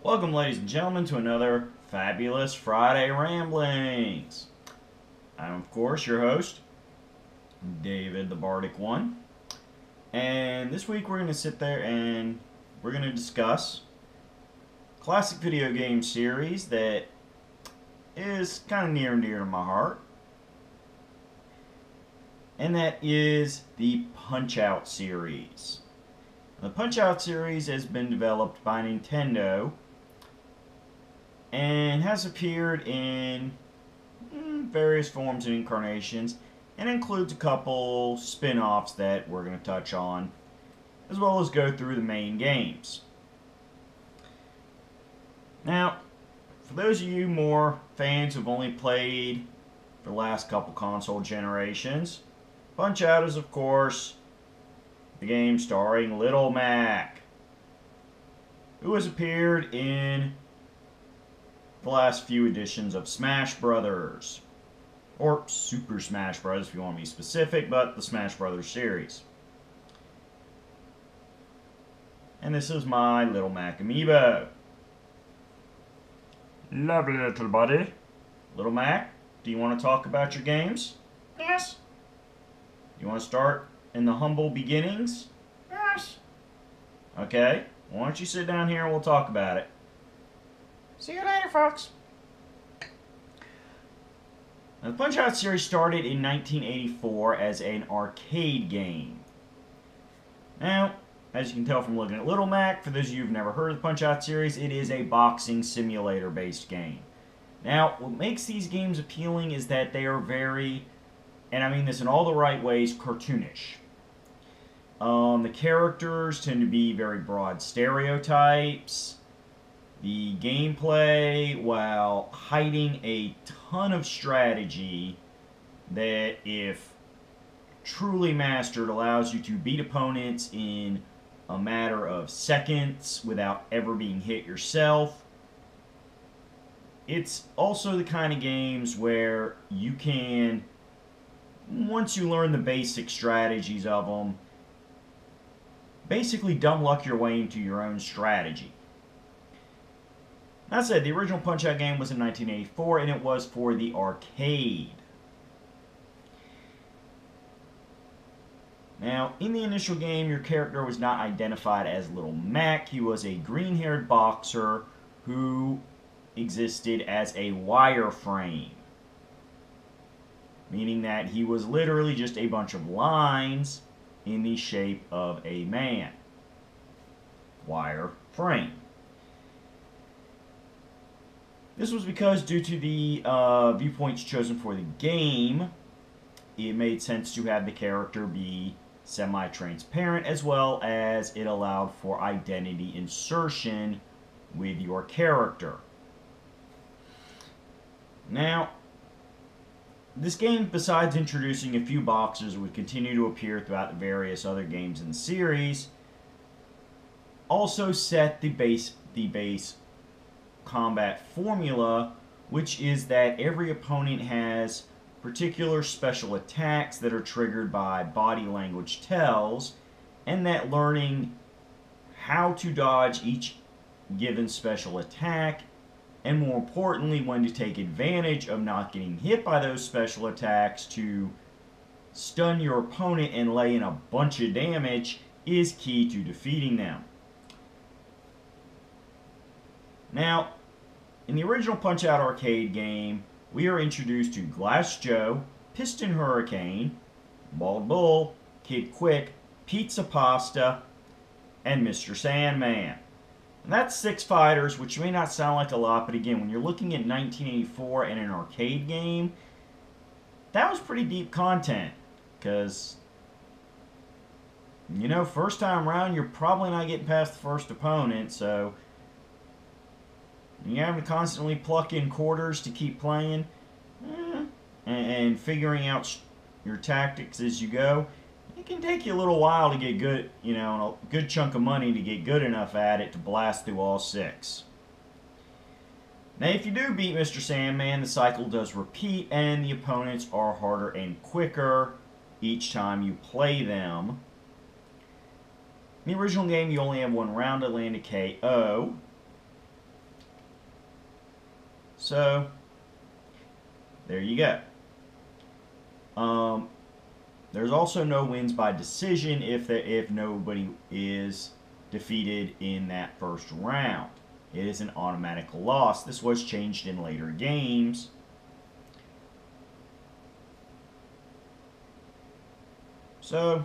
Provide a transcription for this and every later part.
Welcome, ladies and gentlemen, to another fabulous Friday Ramblings. I'm, of course, your host, David the Bardic One. And this week we're going to sit there and we're going to discuss a classic video game series that is kind of near and dear to my heart. And that is the Punch-Out series. The Punch-Out series has been developed by Nintendo and has appeared in various forms and incarnations, and includes a couple spin-offs that we're going to touch on, as well as go through the main games. Now, for those of you more fans who've only played for the last couple console generations, Punch-Out is, of course, the game starring Little Mac, who has appeared in the last few editions of Smash Brothers, or Super Smash Bros. If you want to be specific, but the Smash Brothers series. And this is my Little Mac amiibo. Lovely little buddy. Little Mac, do you want to talk about your games? Yes. You want to start in the humble beginnings? Yes. Okay, why don't you sit down here and we'll talk about it. See you later, folks. Now, the Punch-Out series started in 1984 as an arcade game. Now, as you can tell from looking at Little Mac, for those of you who've never heard of the Punch-Out series, it is a boxing simulator-based game. Now, what makes these games appealing is that they are very, and I mean this in all the right ways, cartoonish. The characters tend to be very broad stereotypes. The gameplay, while hiding a ton of strategy that, if truly mastered, allows you to beat opponents in a matter of seconds without ever being hit yourself. It's also the kind of games where you can, once you learn the basic strategies of them, basically dumb luck your way into your own strategy. That said, the original Punch-Out game was in 1984, and it was for the arcade. Now, in the initial game, your character was not identified as Little Mac. He was a green-haired boxer who existed as a wireframe, meaning that he was literally just a bunch of lines in the shape of a man. Wireframe. This was because, due to the viewpoints chosen for the game, it made sense to have the character be semi-transparent, as well as it allowed for identity insertion with your character. Now, this game, besides introducing a few boxers that would continue to appear throughout the various other games in the series, also set the base combat formula, which is that every opponent has particular special attacks that are triggered by body language tells, and that learning how to dodge each given special attack, and more importantly, when to take advantage of not getting hit by those special attacks to stun your opponent and lay in a bunch of damage, is key to defeating them. Now, in the original Punch-Out arcade game, we are introduced to Glass Joe, Piston Hurricane, Bald Bull, Kid Quick, Pizza Pasta, and Mr. Sandman. And that's 6 fighters, which may not sound like a lot, but again, when you're looking at 1984 and an arcade game, that was pretty deep content. Because, you know, first time around, you're probably not getting past the first opponent, so you're having to constantly pluck in quarters to keep playing, and figuring out your tactics as you go. It can take you a little while to get good, you know, and a good chunk of money to get good enough at it to blast through all 6. Now, if you do beat Mr. Sandman, the cycle does repeat, and the opponents are harder and quicker each time you play them. In the original game, you only have one round to land a KO. So, there you go. There's also no wins by decision if nobody is defeated in that first round. It is an automatic loss. This was changed in later games. So,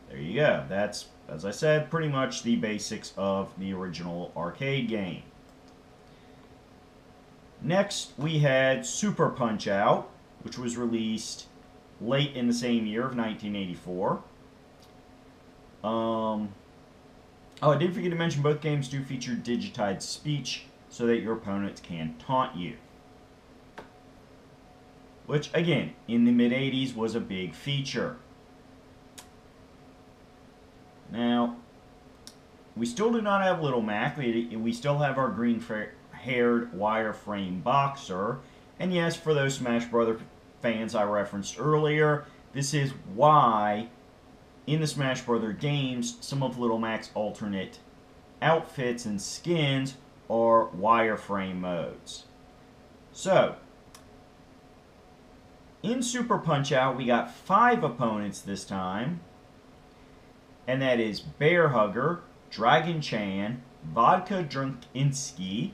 there you go. That's, as I said, pretty much the basics of the original arcade game. Next, we had Super Punch-Out, which was released late in the same year of 1984. Oh, I did forget to mention both games do feature digitized speech so that your opponents can taunt you. Which, again, in the mid-80s was a big feature. Now, we still do not have Little Mac. We still have our green-haired wireframe boxer. And yes, for those Smash Brothers fans I referenced earlier, this is why in the Smash Brothers games, some of Little Mac's alternate outfits and skins are wireframe modes. So, in Super Punch-Out, we got 5 opponents this time. And that is Bear Hugger, Dragon Chan, Vodka Drunkinsky.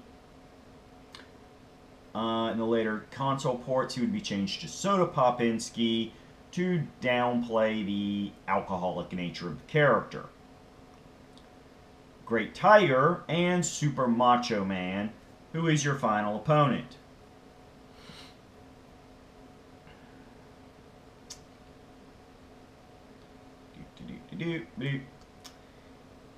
In the later console ports, he would be changed to Soda Popinski to downplay the alcoholic nature of the character. Great Tiger and Super Macho Man, who is your final opponent.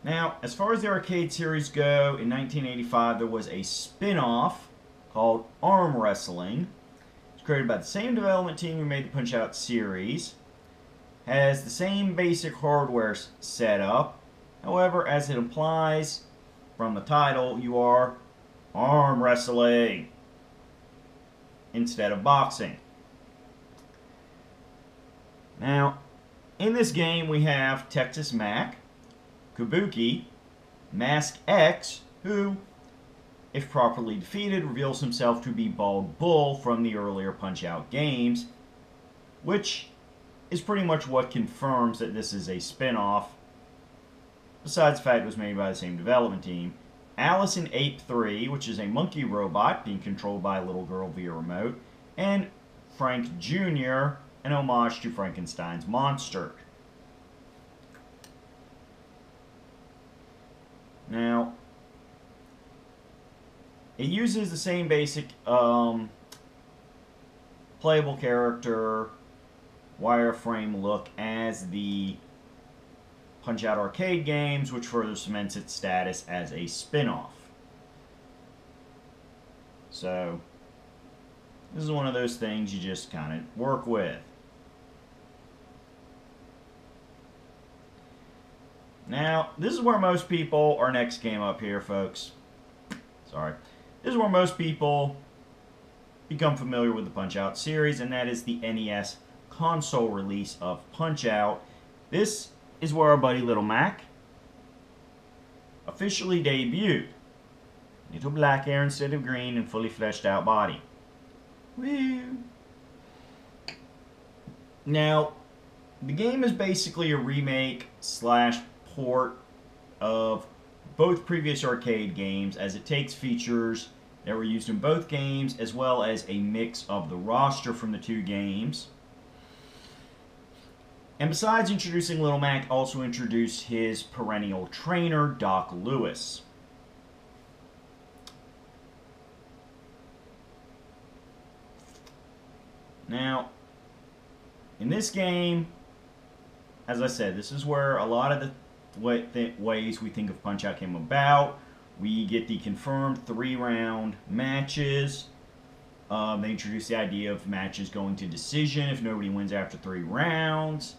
Now, as far as the arcade series go, in 1985 there was a spin-off called Arm Wrestling. It was created by the same development team who made the Punch-Out series. Has the same basic hardware setup. However, as it implies from the title, you are arm wrestling instead of boxing. Now, in this game, we have Texas Mac, Kabuki, Mask X, who, if properly defeated, reveals himself to be Bald Bull from the earlier Punch-Out games, which is pretty much what confirms that this is a spin-off, besides the fact it was made by the same development team. Allison Ape 3, which is a monkey robot being controlled by a little girl via remote, and Frank Jr., an homage to Frankenstein's monster. Now, it uses the same basic playable character wireframe look as the Punch-Out arcade games, which further cements its status as a spin-off. So, this is one of those things you just kind of work with. Now, this is where most people, our next game up here, folks. Sorry. This is where most people become familiar with the Punch-Out series, and that is the NES console release of Punch-Out. This is where our buddy Little Mac officially debuted. Little black hair instead of green and fully fleshed out body. Woo! Now, the game is basically a remake slash port of both previous arcade games, as it takes features that were used in both games as well as a mix of the roster from the two games. And besides introducing Little Mac, also introduced his perennial trainer, Doc Lewis. Now, in this game, as I said, this is where a lot of the ways we think of Punch-Out came about. We get the confirmed 3-round matches. They introduced the idea of matches going to decision if nobody wins after 3 rounds.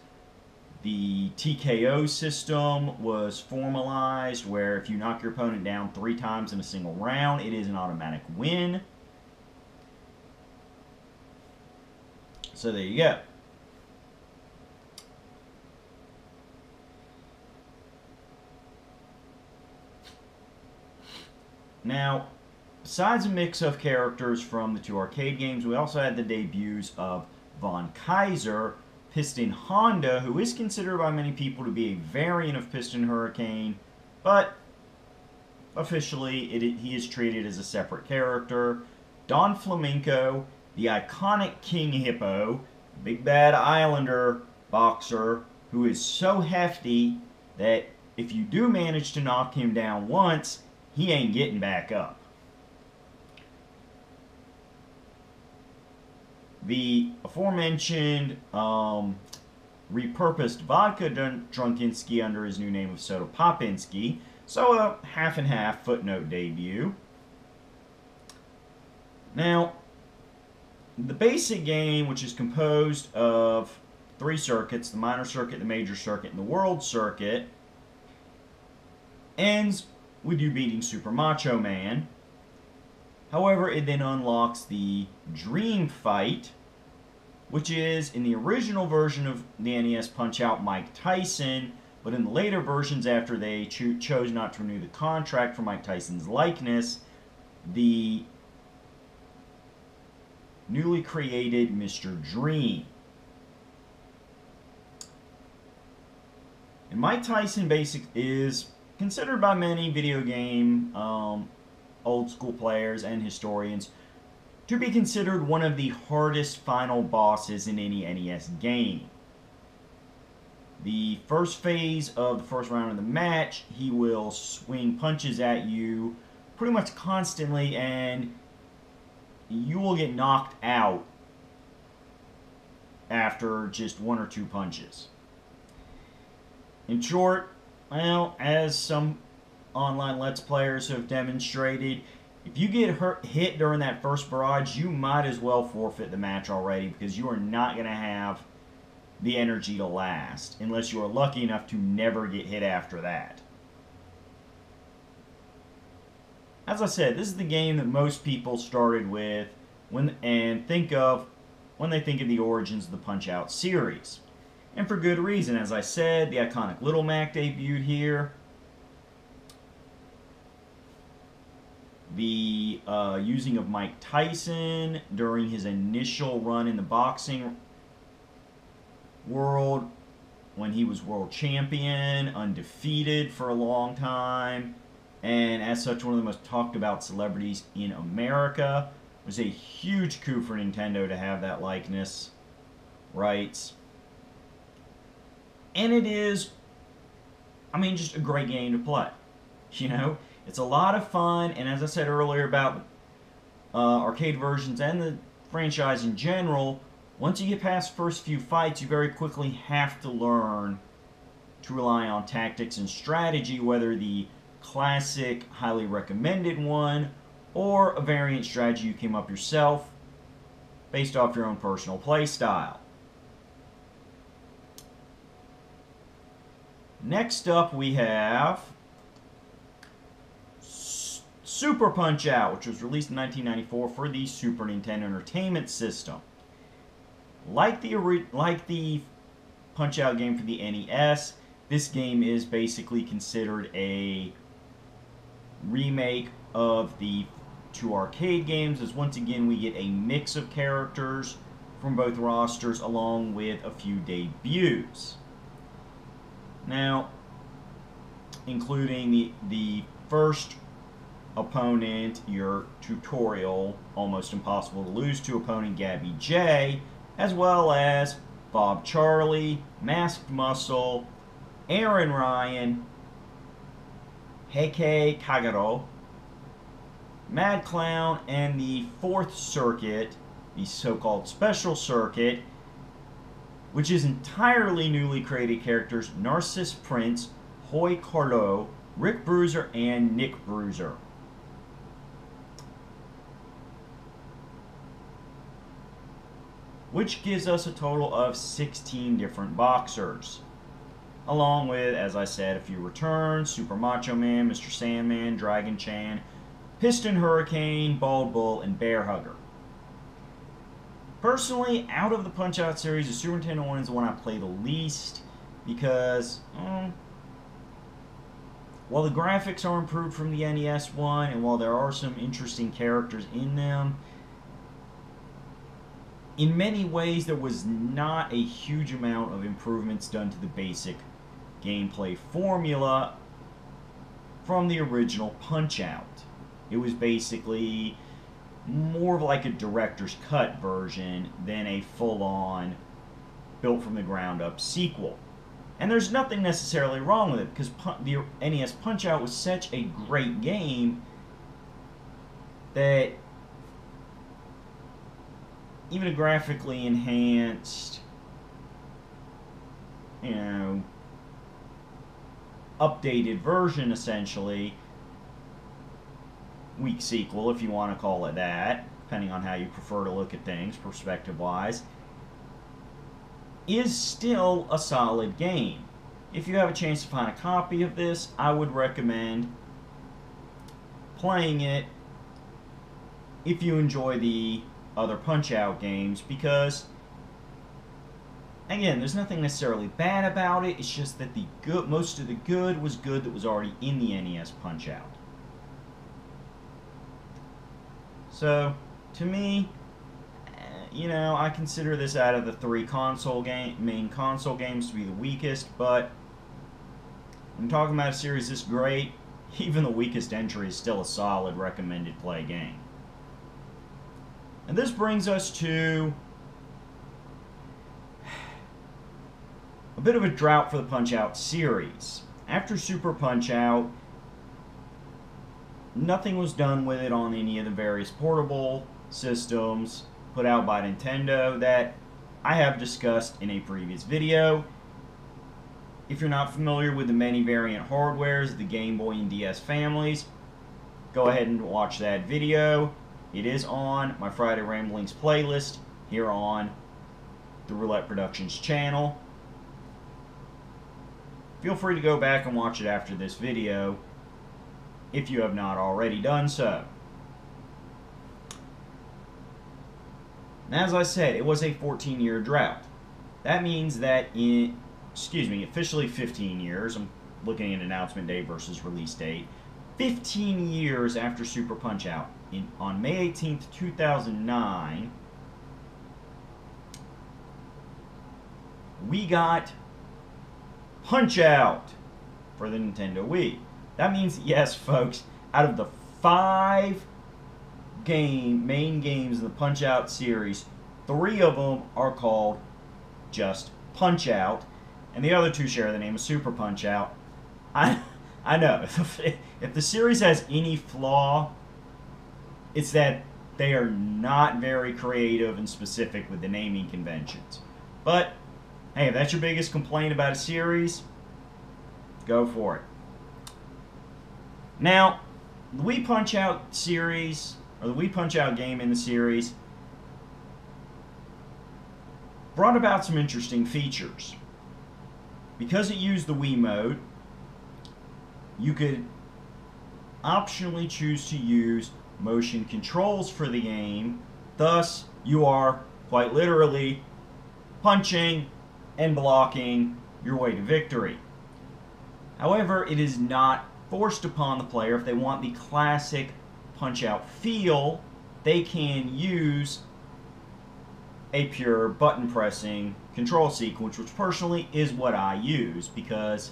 The TKO system was formalized, where if you knock your opponent down 3 times in a single round, it is an automatic win. So there you go. Now, besides a mix of characters from the two arcade games, we also had the debuts of Von Kaiser, Piston Honda, who is considered by many people to be a variant of Piston Hurricane, but officially he is treated as a separate character. Don Flamenco, the iconic King Hippo, big bad Islander boxer who is so hefty that if you do manage to knock him down once, he ain't getting back up. The aforementioned repurposed Vodka Drunkinski under his new name of Soda Popinski, so a half and half footnote debut. Now, the basic game, which is composed of 3 circuits, the minor circuit, the major circuit, and the world circuit, ends with you beating Super Macho Man. However, it then unlocks the Dream Fight, which is, in the original version of the NES Punch-Out, Mike Tyson, but in the later versions, after they chose not to renew the contract for Mike Tyson's likeness, the newly created Mr. Dream. And Mike Tyson is considered by many video game old school players and historians to be considered one of the hardest final bosses in any NES game. The first phase of the first round of the match, he will swing punches at you pretty much constantly, and you will get knocked out after just 1 or 2 punches. In short, well, as some online Let's Players have demonstrated, if you get hit during that first barrage, you might as well forfeit the match already, because you are not going to have the energy to last, unless you are lucky enough to never get hit after that. As I said, this is the game that most people started with when they think of the origins of the Punch-Out series. And for good reason. As I said, the iconic Little Mac debuted here. The using of Mike Tyson during his initial run in the boxing world, when he was world champion, undefeated for a long time, and as such one of the most talked about celebrities in America. It was a huge coup for Nintendo to have that likeness rights. And it is, just a great game to play. It's a lot of fun, and as I said earlier about arcade versions and the franchise in general, once you get past the first few fights, you very quickly have to learn to rely on tactics and strategy, whether the classic, highly recommended one, or a variant strategy you came up yourself, based off your own personal play style. Next up we have Super Punch-Out, which was released in 1994 for the Super Nintendo Entertainment System. Like the Punch-Out game for the NES, this game is basically considered a remake of the 2 arcade games, as once again we get a mix of characters from both rosters along with a few debuts. Now, including the first opponent, your tutorial, almost impossible to lose to opponent Gabby J, as well as Bob Charlie, Masked Muscle, Aaron Ryan, Heike Kagero, Mad Clown, and the 4th circuit, the so-called Special Circuit, which is entirely newly created characters Narcissus Prince, Hoy Carlo, Rick Bruiser, and Nick Bruiser. Which gives us a total of 16 different boxers. Along with, as I said, a few returns: Super Macho Man, Mr. Sandman, Dragon Chan, Piston Hurricane, Bald Bull, and Bear Hugger. Personally, out of the Punch-Out series, the Super Nintendo one is the one I play the least, because while the graphics are improved from the NES one, and while there are some interesting characters in them, in many ways there was not a huge amount of improvements done to the basic gameplay formula from the original Punch-Out. It was basically more of like a director's cut version than a full-on, built from the ground up sequel. And there's nothing necessarily wrong with it, because the NES Punch-Out was such a great game that even a graphically enhanced, updated version, essentially, weak sequel, if you want to call it that, depending on how you prefer to look at things, perspective-wise, is still a solid game. If you have a chance to find a copy of this, I would recommend playing it if you enjoy the other Punch-Out games, because, again, there's nothing necessarily bad about it. It's just that most of the good was good that was already in the NES Punch-Out. So, to me, I consider this out of the three main console games to be the weakest, but when talking about a series this great, even the weakest entry is still a solid recommended play game. And this brings us to a bit of a drought for the Punch-Out series. After Super Punch-Out, nothing was done with it on any of the various portable systems put out by Nintendo that I have discussed in a previous video. If you're not familiar with the many variant hardwares of the Game Boy and DS families, go ahead and watch that video. It is on my Friday Ramblings playlist here on the Roulette Productions channel. Feel free to go back and watch it after this video if you have not already done so. And as I said, it was a 14-year drought. That means that officially 15 years, I'm looking at announcement date versus release date, 15 years after Super Punch-Out, on May 18th, 2009, we got Punch-Out for the Nintendo Wii. That means, yes, folks, out of the 5 main games in the Punch-Out series, 3 of them are called just Punch-Out, and the other 2 share the name of Super Punch-Out. I know, if the series has any flaw, it's that they are not very creative and specific with the naming conventions. But, hey, if that's your biggest complaint about a series, go for it. Now, the Wii Punch-Out series, or the Wii Punch-Out game in the series, brought about some interesting features. Because it used the Wii mode, you could optionally choose to use motion controls for the game. Thus, you are quite literally punching and blocking your way to victory. However, it is not forced upon the player. If they want the classic Punch-Out feel, they can use a pure button pressing control sequence, which personally is what I use, because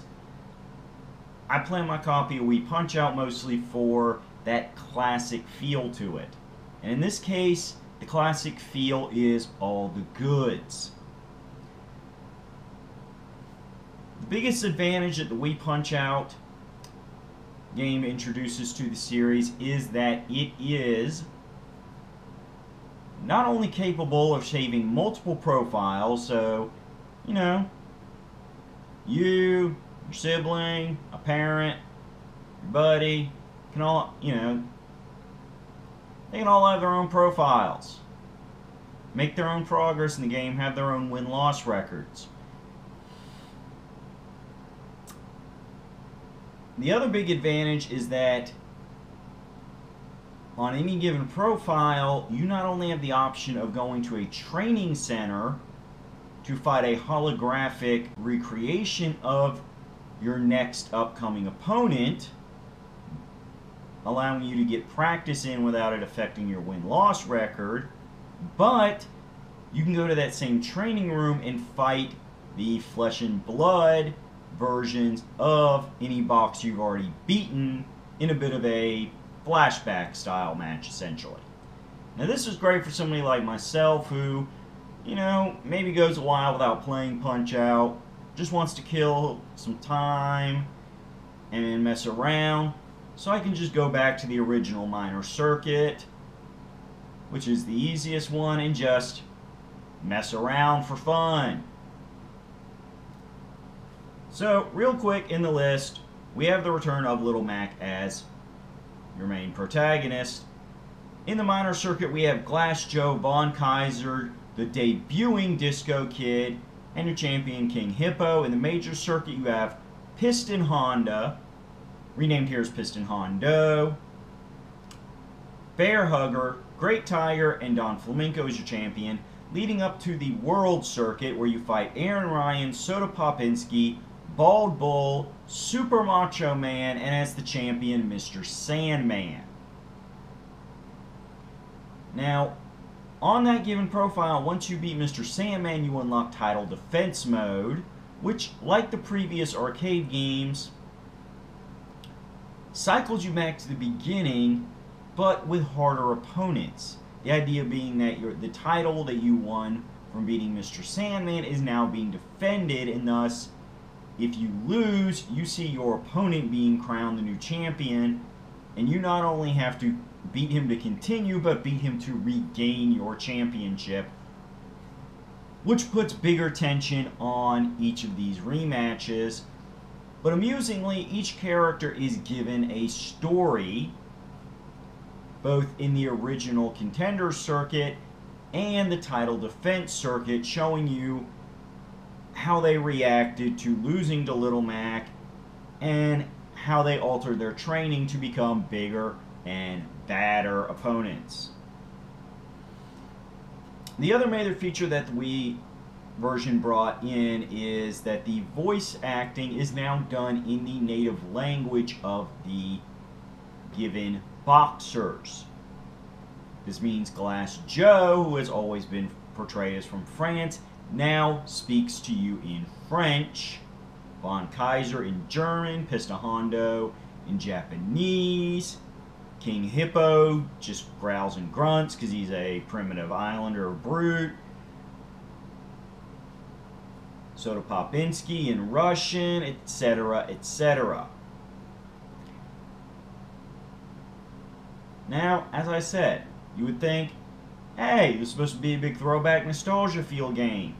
I play my copy of Wii Punch-Out mostly for that classic feel to it. And in this case, the classic feel is all the goods. The biggest advantage that the Wii Punch-Out game introduces to the series is that it is not only capable of saving multiple profiles, so, you, your sibling, a parent, your buddy, can all, they can all have their own profiles, make their own progress in the game, have their own win-loss records. The other big advantage is that on any given profile, you not only have the option of going to a training center to fight a holographic recreation of your next upcoming opponent, allowing you to get practice in without it affecting your win-loss record. But you can go to that same training room and fight the flesh and blood versions of any box you've already beaten in a bit of a flashback style match, essentially. Now this is great for somebody like myself who, maybe goes a while without playing Punch-Out, just wants to kill some time and mess around. So I can just go back to the original minor circuit, which is the easiest one, and just mess around for fun. So, real quick in the list, we have the return of Little Mac as your main protagonist. In the minor circuit, we have Glass Joe, Von Kaiser, the debuting Disco Kid, and your champion King Hippo. In the major circuit, you have Piston Honda, renamed here as Piston Hondo, Bear Hugger, Great Tiger, and Don Flamenco is your champion. Leading up to the World Circuit, where you fight Aaron Ryan, Soda Popinski, Bald Bull, Super Macho Man, and as the champion, Mr. Sandman. Now, on that given profile, once you beat Mr. Sandman, you unlock Title Defense Mode, which, like the previous arcade games, cycles you back to the beginning, but with harder opponents. The idea being that the title that you won from beating Mr. Sandman is now being defended, and thus, if you lose, you see your opponent being crowned the new champion, and you not only have to beat him to continue, but beat him to regain your championship, which puts bigger tension on each of these rematches. But amusingly, each character is given a story, both in the original Contender Circuit and the Title Defense Circuit, showing you how they reacted to losing to Little Mac and how they altered their training to become bigger and badder opponents. The other major feature that the Wii version brought in is that the voice acting is now done in the native language of the given boxers. This means Glass Joe, who has always been portrayed as from France, now speaks to you in French, Von Kaiser in German, Pista Hondo in Japanese, King Hippo just growls and grunts because he's a primitive islander or brute, Soda Popinski in Russian, etc., etc. Now, as I said, you would think, hey, this is supposed to be a big throwback nostalgia feel game.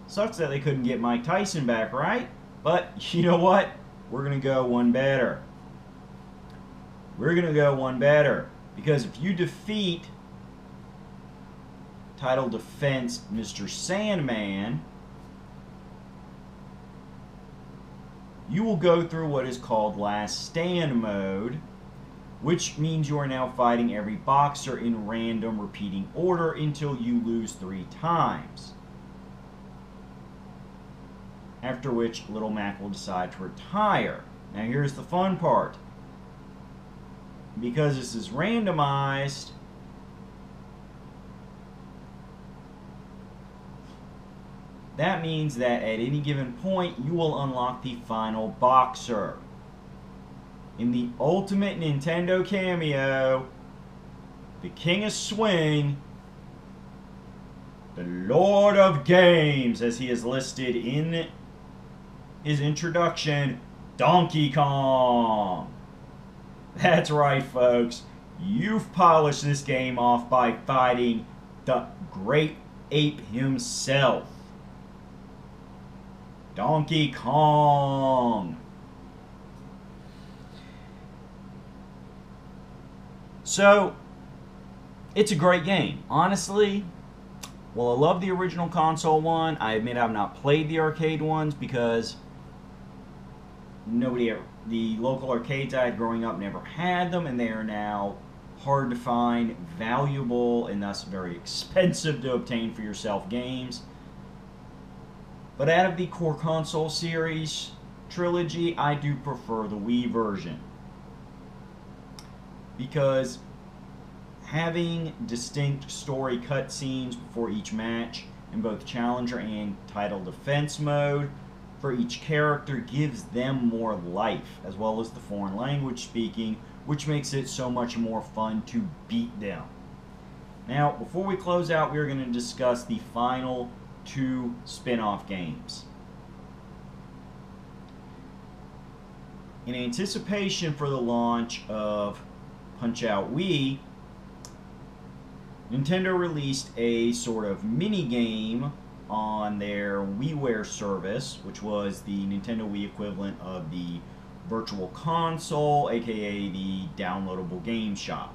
Sucks that they couldn't get Mike Tyson back, right? But you know what? We're going to go one better. We're going to go one better. Because if you defeat Title Defense Mr. Sandman, you will go through what is called Last Stand mode, which means you are now fighting every boxer in random repeating order until you lose 3 times. After which Little Mac will decide to retire. Now here's the fun part. Because this is randomized, that means that at any given point you will unlock the final boxer. In the ultimate Nintendo cameo, the King of Swing, the Lord of Games, as he is listed in his introduction, Donkey Kong. That's right, folks. You've polished this game off by fighting the great ape himself, Donkey Kong. So, it's a great game. Honestly, well, I love the original console one. I admit I've not played the arcade ones because the local arcades I had growing up never had them, and they are now hard to find, valuable, and thus very expensive to obtain for yourself games. But out of the core console series trilogy, I do prefer the Wii version. Because having distinct story cutscenes before each match in both Challenger and Title Defense mode for each character gives them more life, as well as the foreign language speaking, which makes it so much more fun to beat them. Now, before we close out, we are going to discuss the final 2 spin-off games. In anticipation for the launch of Punch-Out Wii, Nintendo released a sort of mini-game on their WiiWare service, which was the Nintendo Wii equivalent of the Virtual Console, aka the downloadable game shop.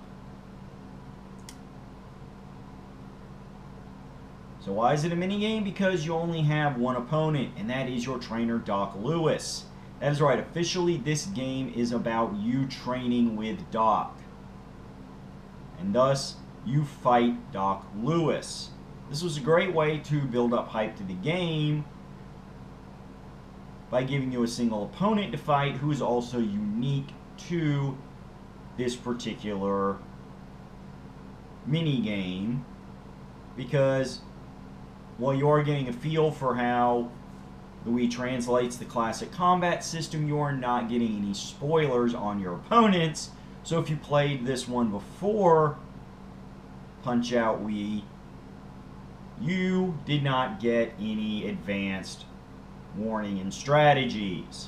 So why is it a minigame? Because you only have one opponent, and that is your trainer, Doc Lewis. That is right, officially this game is about you training with Doc. And thus, you fight Doc Lewis. This was a great way to build up hype to the game by giving you a single opponent to fight who is also unique to this particular minigame, because while you are getting a feel for how the Wii translates the classic combat system, you are not getting any spoilers on your opponents. So if you played this one before Punch-Out Wii, you did not get any advanced warning and strategies.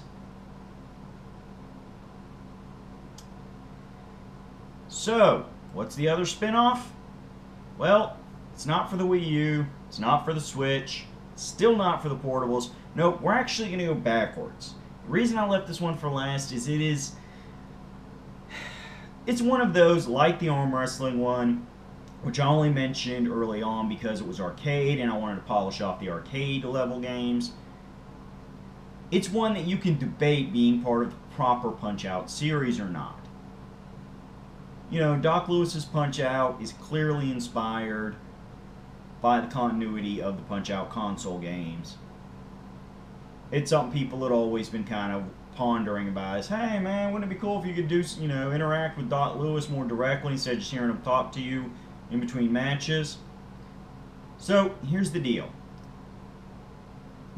So, what's the other spin-off? Well, it's not for the Wii U, it's not for the Switch, it's still not for the portables. Nope, we're actually going to go backwards. The reason I left this one for last is it's one of those, like the arm wrestling one, which I only mentioned early on because it was arcade and I wanted to polish off the arcade level games. It's one that you can debate being part of the proper Punch-Out series or not. You know, Doc Lewis's Punch-Out is clearly inspired by the continuity of the Punch-Out console games. It's something people had always been kind of pondering about is, hey man, wouldn't it be cool if you could do, you know, interact with Doc Lewis more directly instead of just hearing him talk to you in between matches? So here's the deal.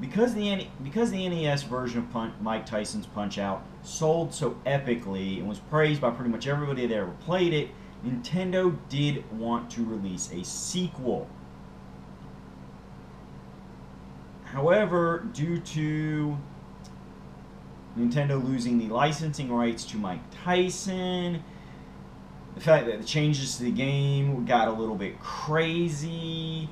Because the NES version of Mike Tyson's Punch-Out sold so epically and was praised by pretty much everybody that ever played it, Nintendo did want to release a sequel. However, due to Nintendo losing the licensing rights to Mike Tyson, the fact that the changes to the game got a little bit crazy,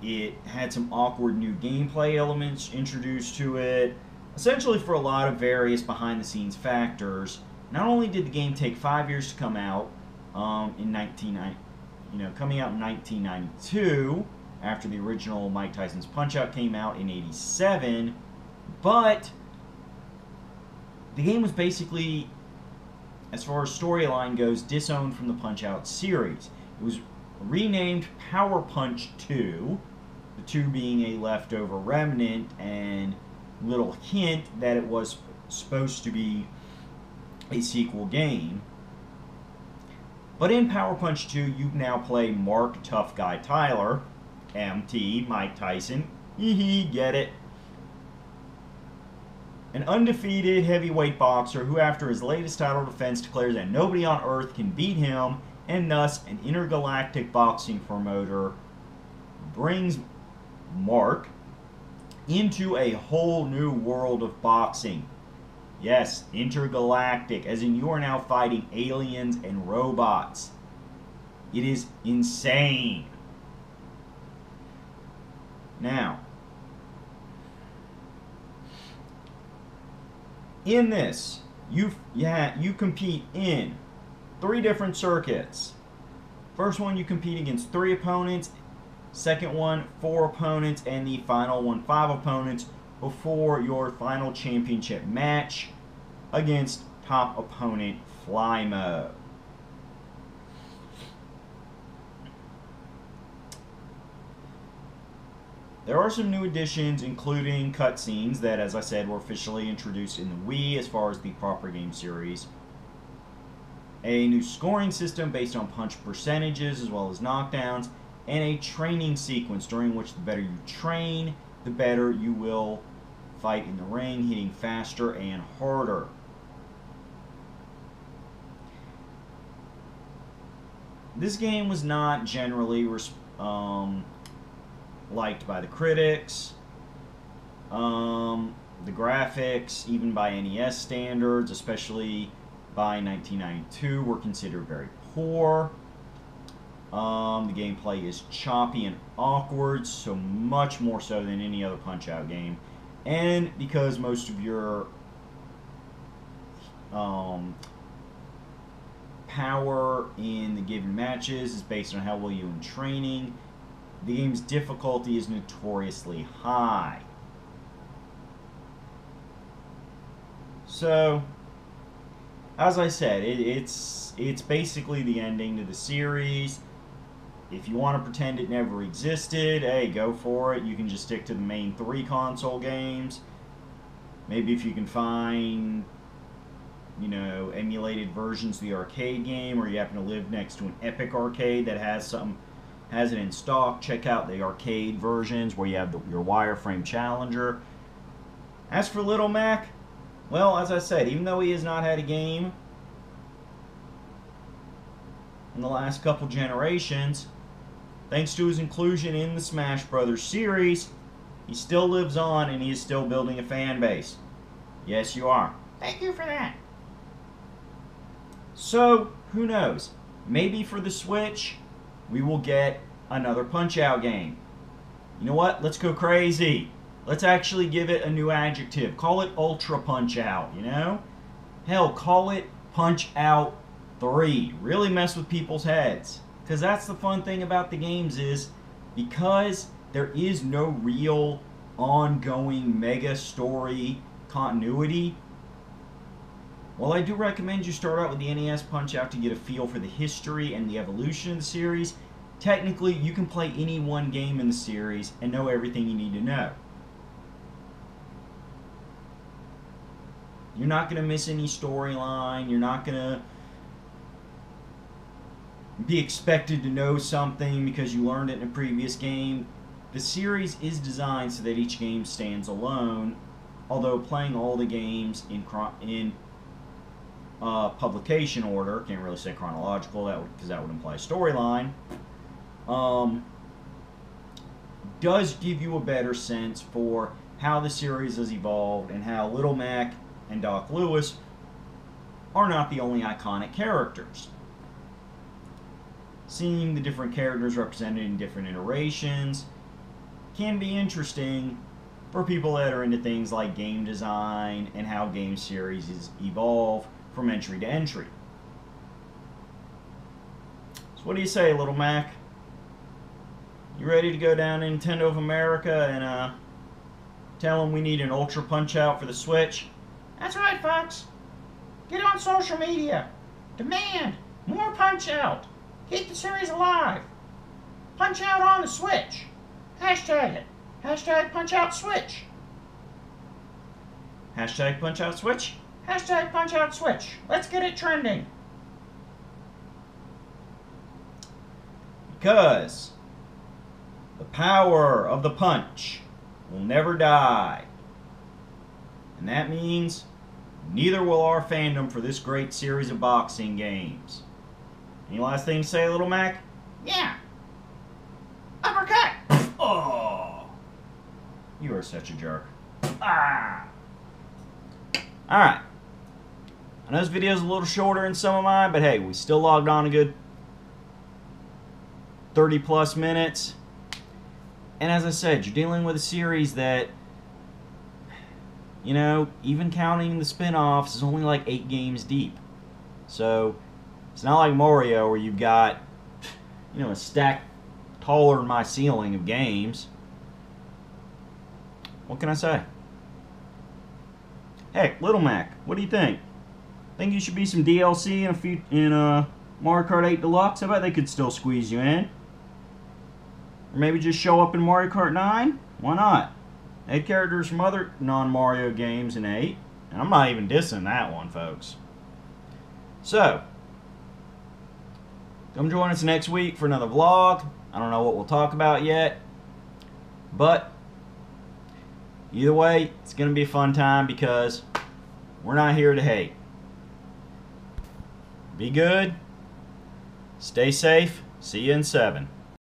it had some awkward new gameplay elements introduced to it. Essentially, for a lot of various behind-the-scenes factors, not only did the game take 5 years to come out, coming out in 1992, after the original Mike Tyson's Punch-Out came out in '87, but the game was basically, as far as storyline goes, disowned from the Punch-Out series. It was renamed Power Punch 2, the 2 being a leftover remnant and little hint that it was supposed to be a sequel game. But in Power Punch 2, you now play Mark Tough Guy Tyler, MT, Mike Tyson, get it, an undefeated heavyweight boxer who, after his latest title defense, declares that nobody on Earth can beat him, and thus an intergalactic boxing promoter brings Mark into a whole new world of boxing. Yes, intergalactic, as in you are now fighting aliens and robots. It is insane. Now, in this, you compete in 3 different circuits. First one, you compete against 3 opponents. Second one, 4 opponents. And the final one, 5 opponents before your final championship match against top opponent Flymo. There are some new additions, including cutscenes that, as I said, were officially introduced in the Wii as far as the proper game series. A new scoring system based on punch percentages as well as knockdowns, and a training sequence during which the better you train, the better you will fight in the ring, hitting faster and harder. This game was not generally liked by the critics. The graphics, even by NES standards, especially by 1992, were considered very poor. The gameplay is choppy and awkward, so much more so than any other Punch-Out game. And because most of your power in the given matches is based on how well you in training, the game's difficulty is notoriously high. So, as I said, it's basically the ending to the series. If you want to pretend it never existed, hey, go for it. You can just stick to the main 3 console games. Maybe if you can find, you know, emulated versions of the arcade game, or you happen to live next to an Epic arcade that has it in stock, check out the arcade versions where you have your wireframe Challenger. As for Little Mac, well, as I said, even though he has not had a game in the last couple generations, thanks to his inclusion in the Smash Brothers series, he still lives on and he is still building a fan base. Yes, you are. Thank you for that. So, who knows? Maybe for the Switch, we will get another Punch-Out game. You know what? Let's go crazy. Let's actually give it a new adjective. Call it Ultra Punch-Out, you know? Hell, call it Punch-Out 3. Really mess with people's heads. Because that's the fun thing about the games is, because there is no real ongoing mega story continuity, while I do recommend you start out with the NES Punch-Out to get a feel for the history and the evolution of the series, technically you can play any one game in the series and know everything you need to know. You're not going to miss any storyline. You're not going to be expected to know something because you learned it in a previous game. The series is designed so that each game stands alone, although playing all the games in publication order, can't really say chronological because that would imply storyline, does give you a better sense for how the series has evolved and how Little Mac and Doc Lewis are not the only iconic characters. Seeing the different characters represented in different iterations can be interesting for people that are into things like game design and how game series evolve from entry to entry. So what do you say, Little Mac? You ready to go down to Nintendo of America and tell them we need an Ultra Punch-Out for the Switch? That's right, Fox. Get on social media. Demand more Punch-Out. Keep the series alive. Punch-Out on the Switch. Hashtag it. Hashtag Punch-Out Switch. Hashtag Punch-Out Switch? Hashtag Punch-Out Switch. Let's get it trending. Because the power of the punch will never die. And that means neither will our fandom for this great series of boxing games. Any last thing to say, Little Mac? Yeah. Uppercut. Oh, you are such a jerk. Ah. Alright. I know this video is a little shorter than some of mine, but hey, we still logged on a good 30 plus minutes. And as I said, you're dealing with a series that, you know, even counting the spin-offs, is only like 8 games deep. So, it's not like Mario where you've got, you know, a stack taller than my ceiling of games. What can I say? Heck, Little Mac, what do you think? Think you should be some DLC in Mario Kart 8 Deluxe? I bet they could still squeeze you in. Or maybe just show up in Mario Kart 9? Why not? 8 characters from other non-Mario games in 8. And I'm not even dissing that one, folks. So, come join us next week for another vlog. I don't know what we'll talk about yet. But, either way, it's going to be a fun time because we're not here to hate. Be good. Stay safe. See you in 7.